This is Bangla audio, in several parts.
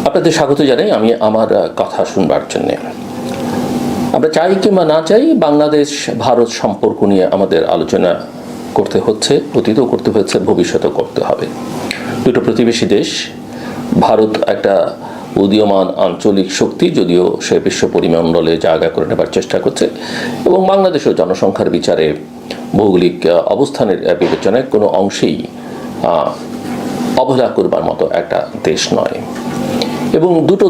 আপনাদের স্বাগত জানাই আমি আমার কথা শুনবার জন্য। আমরা চাই কিংবা না চাই বাংলাদেশ ভারত সম্পর্ক নিয়ে আমাদের আলোচনা করতে হচ্ছে, অতীতও করতে হয়েছে, ভবিষ্যতেও করতে হবে। দুটো প্রতিবেশী দেশ। ভারত একটা উদীয়মান আঞ্চলিক শক্তি, যদিও সে বিশ্ব পরিমণ্ডলে জায়গা করে নেবার চেষ্টা করছে, এবং বাংলাদেশেও জনসংখ্যার বিচারে ভৌগোলিক অবস্থানের বিবেচনায় কোনো অংশেই অবহেলা করবার মতো একটা দেশ নয়। এবং দুটো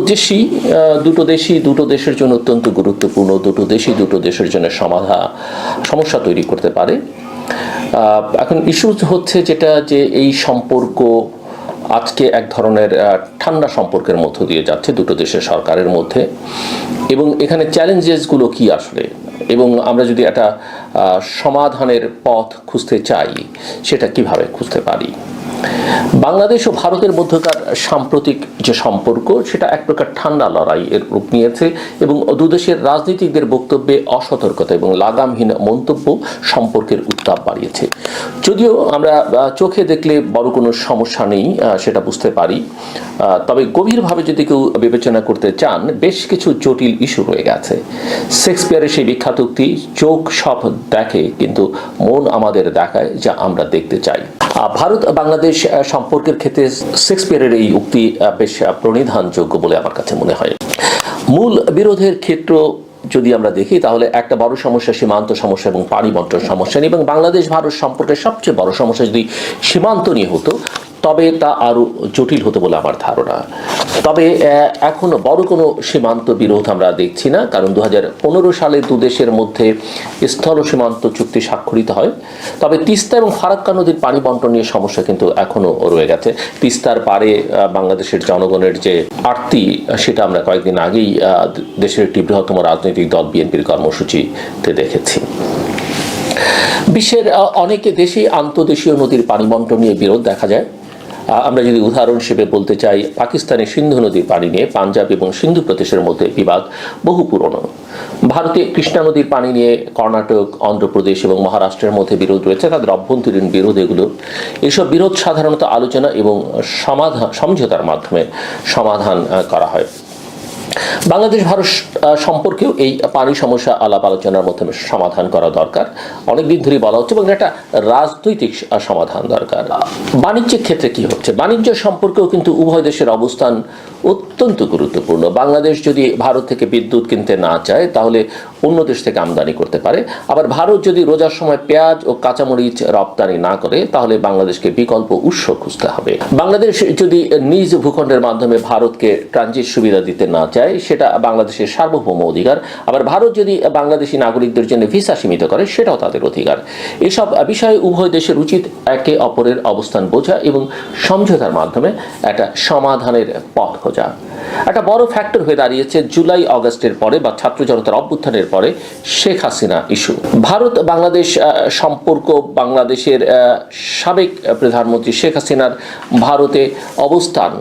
দেশের জন্য অত্যন্ত গুরুত্বপূর্ণ। দুটো দেশের জন্য সমস্যা তৈরি করতে পারে। এখন ইস্যু হচ্ছে যেটা, যে এই সম্পর্ক আজকে এক ধরনের ঠান্ডা সম্পর্কের মধ্য দিয়ে যাচ্ছে দুটো দেশের সরকারের মধ্যে, এবং এখানে চ্যালেঞ্জেসগুলো কি আসলে, এবং আমরা যদি একটা সমাধানের পথ খুঁজতে চাই সেটা কিভাবে খুঁজতে পারি। বাংলাদেশ ও ভারতের মধ্যকার সাম্প্রতিক যে সম্পর্ক, সেটা এক প্রকার ঠান্ডা লড়াই এর রূপ নিয়েছে, এবং দুদেশের রাজনীতিকদের বক্তব্যে অসতর্কতা এবং লাগামহীন মন্তব্য সম্পর্কের উত্তাপ বাড়িয়েছে। যদিও আমরা চোখে দেখলে বড় কোনো সমস্যা নেই সেটা বুঝতে পারি, তবে গভীরভাবে যদি কেউ বিবেচনা করতে চান, বেশ কিছু জটিল ইস্যু রয়ে গেছে। শেক্সপিয়ারের সেই বিখ্যাত উক্তি, চোখ সব দেখে কিন্তু মন আমাদের দেখায় যা আমরা দেখতে চাই। ভারত বাংলাদেশ সম্পর্কের ক্ষেত্রে শেক্সপিয়ারের এই উক্তি বেশ প্রণিধানযোগ্য বলে আমার কাছে মনে হয়। মূল বিরোধের ক্ষেত্র যদি আমরা দেখি, তাহলে একটা বড় সমস্যা সীমান্ত সমস্যা এবং পানি বন্টন সমস্যা নিয়ে, এবং বাংলাদেশ ভারত সম্পর্কের সবচেয়ে বড় সমস্যা যদি সীমান্ত নিয়ে হতো তবে তা আরও জটিল হতো বলে আমার ধারণা। তবে এখনো বড় কোনো সীমান্ত বিরোধ আমরা দেখছি না, কারণ 2015 সালে দুদেশের মধ্যে স্থল সীমান্ত চুক্তি স্বাক্ষরিত হয়। তবে তিস্তা এবং ফারাক্কা নদীর পানি বন্টন নিয়ে সমস্যা কিন্তু এখনো রয়ে গেছে। তিস্তার পারে বাংলাদেশের জনগণের যে আরতি, সেটা আমরা কয়েকদিন আগেই দেশের একটি বৃহত্তম রাজনৈতিক দল বিএনপির কর্মসূচিতে দেখেছি। বিশ্বের অনেক দেশেই আন্তঃদেশীয় নদীর পানি বন্টন নিয়ে বিরোধ দেখা যায়। আমরা যদি উদাহরণ হিসেবে বলতে চাই, পাকিস্তানের সিন্ধু নদীর পানি নিয়ে পাঞ্জাব এবং সিন্ধু প্রদেশের মধ্যে বিবাদ বহু পুরনো। ভারতে কৃষ্ণা নদীর পানি নিয়ে কর্ণাটক, অন্ধ্রপ্রদেশ এবং মহারাষ্ট্রের মধ্যে বিরোধ রয়েছে, তাদের অভ্যন্তরীণ বিরোধ এগুলো। এসব বিরোধ সাধারণত আলোচনা এবং সমঝোতার মাধ্যমে সমাধান করা হয়। বাংলাদেশ ভারত সম্পর্কেও এই পানি সমস্যা আলাপ আলোচনার মাধ্যমে সমাধান করা দরকার। অনেকদিন ধরেই বলা হচ্ছে, এবং একটা রাজনৈতিক সমাধান দরকার। বাণিজ্যিক ক্ষেত্রে কি হচ্ছে? বাণিজ্য সম্পর্কেও কিন্তু উভয় দেশের অবস্থান অত্যন্ত গুরুত্বপূর্ণ। বাংলাদেশ যদি ভারত থেকে বিদ্যুৎ কিনতে না চায়, তাহলে অন্য দেশ থেকে আমদানি করতে পারে। আবার ভারত যদি রোজার সময় পেঁয়াজ ও কাঁচামরিচ রপ্তানি না করে, তাহলে বাংলাদেশকে বিকল্প উৎস খুঁজতে হবে। বাংলাদেশ যদি নিজ ভূখণ্ডের মাধ্যমে ভারতকে ট্রানজিট সুবিধা দিতে না চায়, সেটা বাংলাদেশের সার্বভৌম অধিকার। আবার ভারত যদি বাংলাদেশি নাগরিকদের জন্য ভিসা সীমিত করে, সেটাও তাদের অধিকার। এসব বিষয়ে উভয় দেশের উচিত একে অপরের অবস্থান বোঝা এবং সমঝোতার মাধ্যমে একটা সমাধানের পথ খোঁজা। একটা বড় ফ্যাক্টর হয়ে দাঁড়িয়েছে জুলাই আগস্টের পরে বা ছাত্র জনতার অভ্যুত্থানের পরে শেখ হাসিনা ইস্যু। ভারত বাংলাদেশ সম্পর্ক, বাংলাদেশের সাবেক প্রধানমন্ত্রী শেখ হাসিনার ভারতে অবস্থান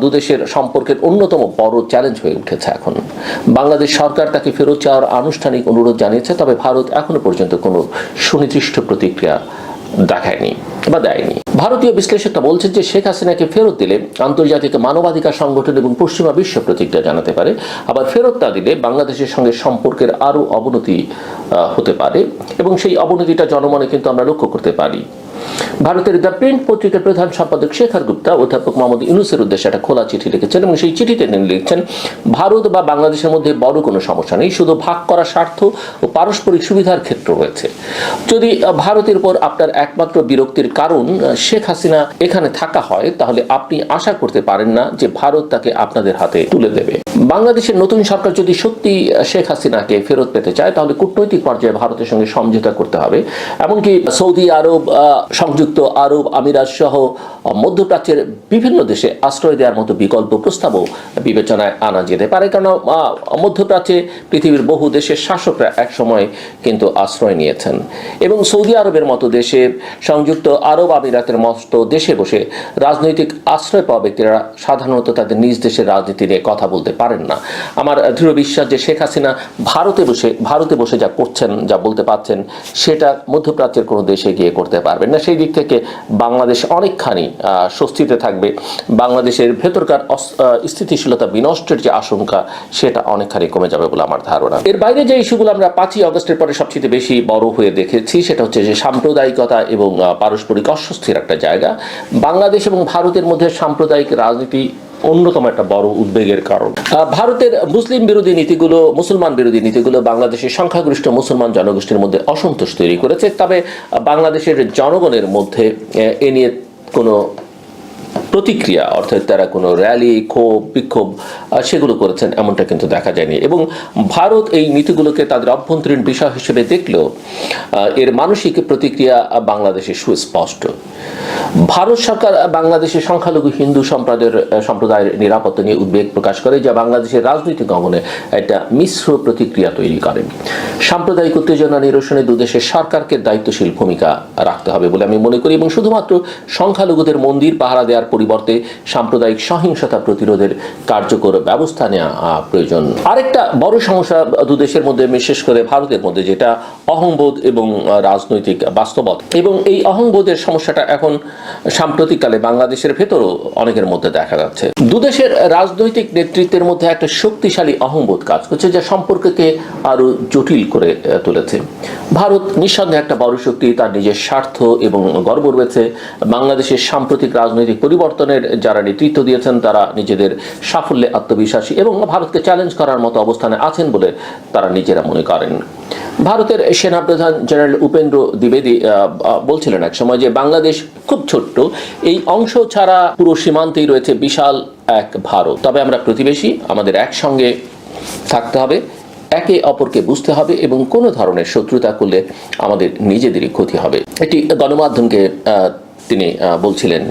দুদেশের সম্পর্কের অন্যতম বড় চ্যালেঞ্জ হয়ে উঠেছে। এখন বাংলাদেশ সরকার তাকে ফেরত চাওয়ার আনুষ্ঠানিক অনুরোধ জানিয়েছে, তবে ভারত এখনো পর্যন্ত কোনো সুনির্দিষ্ট প্রতিক্রিয়া দেখায়নি বা দেয়নি। ভারতীয় বিশ্লেষকরা বলছেন যে শেখ হাসিনাকে ফেরত দিলে আন্তর্জাতিক মানবাধিকার সংগঠন এবং পশ্চিমা বিশ্ব প্রতিক্রিয়া জানাতে পারে। আবার ফেরত না দিলে বাংলাদেশের সঙ্গে সম্পর্কের আরও অবনতি হতে পারে, এবং সেই অবনতিটা জনমনে কিন্তু আমরা লক্ষ্য করতে পারি। ভারতের দ্য প্রিন্ট পত্রিকার প্রধান সম্পাদক শেখর গুপ্তা অধ্যাপক মোহাম্মদ ইউনূসের উদ্দেশ্যে একটা খোলা চিঠি লিখেছেন, এবং সেই চিঠিতে তিনি লিখছেন, ভারত বা বাংলাদেশের মধ্যে বড় কোনো সমস্যা নেই, শুধু ভাগ করা স্বার্থ ও পারস্পরিক সুবিধার ক্ষেত্র রয়েছে। যদি ভারতের উপর আপনার একমাত্র বিরক্তির কারণ শেখ হাসিনা এখানে থাকা হয়, তাহলে আপনি আশা করতে পারেন না যে ভারত তাকে আপনাদের হাতে তুলে দেবে। বাংলাদেশের নতুন সরকার যদি সত্যি শেখ হাসিনাকে ফেরত পেতে চায়, তাহলে কূটনৈতিক পর্যায়ে ভারতের সঙ্গে সমঝোতা করতে হবে। এমনকি সৌদি আরব, সংযুক্ত আরব আমিরাত সহ মধ্যপ্রাচ্যের বিভিন্ন দেশে আশ্রয় দেওয়ার মতো বিকল্প প্রস্তাবও বিবেচনায় আনা যেতে পারে, কারণ মধ্যপ্রাচ্যে পৃথিবীর বহু দেশের শাসকরা একসময় কিন্তু আশ্রয় নিয়েছেন, এবং সৌদি আরবের মতো দেশে, সংযুক্ত আরব আমিরাতের মতো দেশে বসে রাজনৈতিক আশ্রয় পাওয়া ব্যক্তিরা সাধারণত তাদের নিজ দেশের রাজনীতি নিয়ে কথা বলতে পারেন না। আমার দৃঢ় বিশ্বাস যে শেখ হাসিনা ভারতে বসে যা করছেন, যা বলতে পারছেন, সেটা মধ্যপ্রাচ্যের কোনো দেশে গিয়ে করতে পারবেন না। সেই দিক থেকে বাংলাদেশ অনেকখানি স্বস্তিতে থাকবে। বাংলাদেশের ভেতরকার স্থিতিশীলতা বিনষ্টের যে আশঙ্কা সেটা অনেকখানি কমে যাবে বলে আমার ধারণা। এর বাইরে যে ইস্যুগুলো আমরা 5ই আগস্টের পরে সবচেয়ে বেশি বড় হয়ে দেখেছি সেটা হচ্ছে যে সাম্প্রদায়িকতা এবং পারস্পরিক অস্বস্তির একটা জায়গা। বাংলাদেশ এবং ভারতের মধ্যে সাম্প্রদায়িক রাজনীতি অন্যতম একটা বড় উদ্বেগের কারণ। ভারতের মুসলিম বিরোধী নীতিগুলো, মুসলমান বিরোধী নীতিগুলো বাংলাদেশের সংখ্যাগরিষ্ঠ মুসলমান জনগোষ্ঠীর মধ্যে অসন্তোষ তৈরি করেছে। তবে বাংলাদেশের জনগণের মধ্যে এ নিয়ে কোনো প্রতিক্রিয়া, অর্থাৎ তারা কোনো র্যালি, ক্ষোভ, বিক্ষোভ সেগুলো করেছেন এমনটা কিন্তু দেখা যায়নি। এবং ভারত এই নীতিগুলোকে তাদের অভ্যন্তরীণ বিষয় হিসেবে দেখলেও এর মানসিক প্রতিক্রিয়া বাংলাদেশে সুস্পষ্ট। ভারত সরকার বাংলাদেশের সংখ্যালঘু হিন্দু সম্প্রদায়ের নিরাপত্তা নিয়ে উদ্বেগ প্রকাশ করে, যা বাংলাদেশের রাজনৈতিক অঙ্গনে একটা মিশ্র প্রতিক্রিয়া তৈরি করে। সাম্প্রদায়িক উত্তেজনা নিরসনে দুদেশের সরকারকে দায়িত্বশীল ভূমিকা রাখতে হবে বলে আমি মনে করি এবং শুধুমাত্র সংখ্যালঘুদের মন্দির পাহারা দেওয়ার পরিবর্তে সাম্প্রদায়িক সহিংসতা প্রতিরোধের কার্যকর ব্যবস্থা নেওয়া প্রয়োজন। আরেকটা বড় সমস্যা দুদেশের মধ্যে, বিশেষ করে ভারতের মধ্যে, যেটা অহংবোধ এবং রাজনৈতিক বাস্তবতা। এবং এই অহংবোধের সমস্যাটা এখন সাম্প্রতিককালে বাংলাদেশের ভেতরও অনেকের মধ্যে দেখা যাচ্ছে। দুদেশের রাজনৈতিক নেতৃত্বের মধ্যে একটা শক্তিশালী অহংবোধ কাজ করছে, যা সম্পর্ককে আরো জটিল করে তুলেছে। ভারত নিঃসন্দেহে একটা বড় শক্তি, তার নিজের স্বার্থ এবং গর্ব রয়েছে। বাংলাদেশের সাম্প্রতিক রাজনৈতিক পরিবর্তনের যারা নেতৃত্ব দিয়েছেন তারা নিজেদের সাফল্যে আত্মবিশ্বাসী এবং ভারতকে চ্যালেঞ্জ করার মতো অবস্থানে আছেন বলে তারা নিজেরা মনে করেন। ভারতের সেনাপ্রধান জেনারেল উপেন্দ্র দ্বিবেদী বলছিলেন এক সময় যে বাংলাদেশ খুব ছোট্ট, এই অংশ ছাড়া পুরো সীমান্তেই রয়েছে বিশাল এক ভারত। তবে আমরা প্রতিবেশী, আমাদের একসঙ্গে থাকতে হবে, একে অপরকে বুঝতে হবে এবং কোনো ধরনের শত্রুতা করলে আমাদের নিজেদেরই ক্ষতি হবে। এটি গণমাধ্যমকে তিনি বলছিলেন।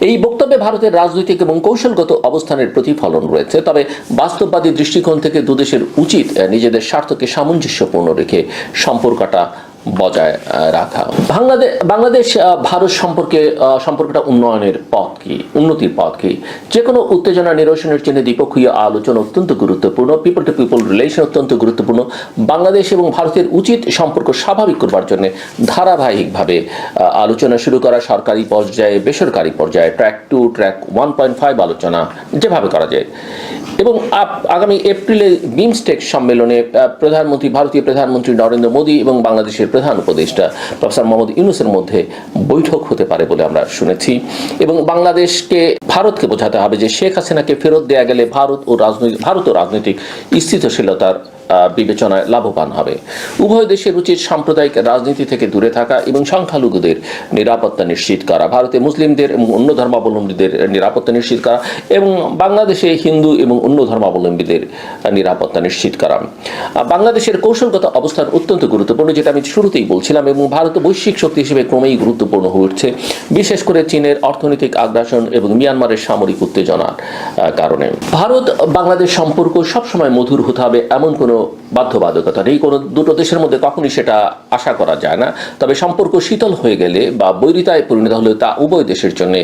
এই বক্তব্যে ভারতের রাজনৈতিক এবং কৌশলগত অবস্থানের প্রতিফলন রয়েছে। তবে বাস্তববাদী দৃষ্টিকোণ থেকে দুদেশের উচিত নিজেদের স্বার্থকে সামঞ্জস্যপূর্ণ রেখে সম্পর্কটা বজায় রাখা। বাংলাদেশ ভারত সম্পর্কটা উন্নয়নের পথ কি, উন্নতির পথ কি? যে কোনো উত্তেজনা নিরসনের জন্য দ্বিপক্ষীয় আলোচনা অত্যন্ত গুরুত্বপূর্ণ, পিপল টু পিপল রিলেশন অত্যন্ত গুরুত্বপূর্ণ। বাংলাদেশ এবং ভারতের উচিত সম্পর্ক স্বাভাবিক করবার জন্য ধারাবাহিকভাবে আলোচনা শুরু করা, সরকারি পর্যায়ে, বেসরকারি পর্যায়ে, ট্র্যাক 2, ট্র্যাক 1.5 আলোচনা যেভাবে করা যায়। এবং আগামী এপ্রিলে বিমস্টেক সম্মেলনে ভারতীয় প্রধানমন্ত্রী নরেন্দ্র মোদী এবং বাংলাদেশের প্রধান উপদেষ্টা প্রফেসর মোহাম্মদ ইউনূসের মধ্যে বৈঠক হতে পারে বলে আমরা শুনেছি। এবং ভারতকে বোঝাতে হবে যে শেখ হাসিনাকে ফেরত দেয়া গেলে ভারত ও রাজনৈতিক স্থিতিশীলতার বিবেচনায় লাভবান হবে। উভয় দেশের উচিত সাম্প্রদায়িক রাজনীতি থেকে দূরে থাকা এবং সংখ্যালঘুদের নিরাপত্তা নিশ্চিত করা, ভারতে মুসলিমদের এবং অন্য ধর্মাবলম্বীদের নিরাপত্তা নিশ্চিত করা এবং বাংলাদেশে হিন্দু এবং অন্য ধর্মাবলম্বীদের নিরাপত্তা নিশ্চিত করা। বাংলাদেশের কৌশলগত অবস্থান অত্যন্ত গুরুত্বপূর্ণ, যেটা আমি শুরুতেই বলছিলাম, এবং ভারত বৈশ্বিক শক্তি হিসেবে ক্রমেই গুরুত্বপূর্ণ হয়ে উঠছে, বিশেষ করে চীনের অর্থনৈতিক আগ্রাসন এবং মিয়ানমারের সামরিক উত্তেজনার কারণে। ভারত বাংলাদেশ সম্পর্ক সবসময় মধুর হতে হবে এমন কোনো বাধ্যবাধকতা নেই, কোনো দুটো দেশের মধ্যে কখনই সেটা আশা করা যায় না। তবে সম্পর্ক শীতল হয়ে গেলে বা বৈরিতায় পরিণত হলে তা উভয় দেশের জন্য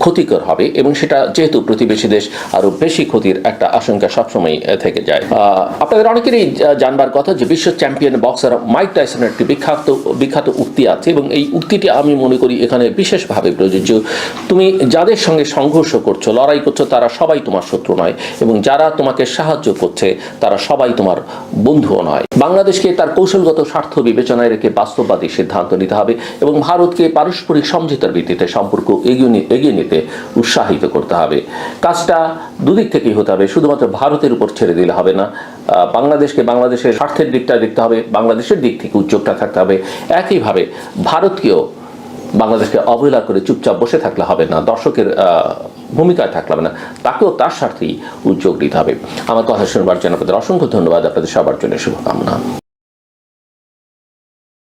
ক্ষতিকর হবে এবং সেটা যেহেতু প্রতিবেশী দেশ, আরো বেশি ক্ষতির একটা আশঙ্কা সবসময় থেকে যায়। আপনাদের অনেকেরই জানবার কথা যে বিশ্ব চ্যাম্পিয়ন বক্সার মাইক টাইসনের একটি বিখ্যাত উক্তি আছে এবং এই উক্তিটি আমি মনে করি এখানে বিশেষভাবে প্রযোজ্য। তুমি যাদের সঙ্গে সংঘর্ষ করছো, লড়াই করছো, তারা সবাই তোমার শত্রু নয় এবং যারা তোমাকে সাহায্য করছে তারা সবাই তোমার বন্ধুও নয়। বাংলাদেশকে তার কৌশলগত স্বার্থ বিবেচনায় রেখে বাস্তববাদী সিদ্ধান্ত নিতে হবে এবং ভারতকে পারস্পরিক সমঝোতার ভিত্তিতে সম্পর্ক এগিয়ে নিতে উৎসাহিত করতে হবে। কাজটা দুদিক থেকেই হতে হবে, শুধুমাত্র ভারতের উপর ছেড়ে দিলে হবে না। বাংলাদেশের স্বার্থের দিকটা দেখতে হবে, বাংলাদেশের দিক থেকে উদ্যোগটা থাকতে হবে। একইভাবে ভারতকেও বাংলাদেশকে অবহেলা করে চুপচাপ বসে থাকলে হবে না, দর্শকের ভূমিকায় থাকলে হবে না, তাকেও তার স্বার্থেই উদ্যোগ নিতে হবে। আমার কথা শুনবার জন্য আপনাদের অসংখ্য ধন্যবাদ, আপনাদের সবার জন্য শুভকামনা।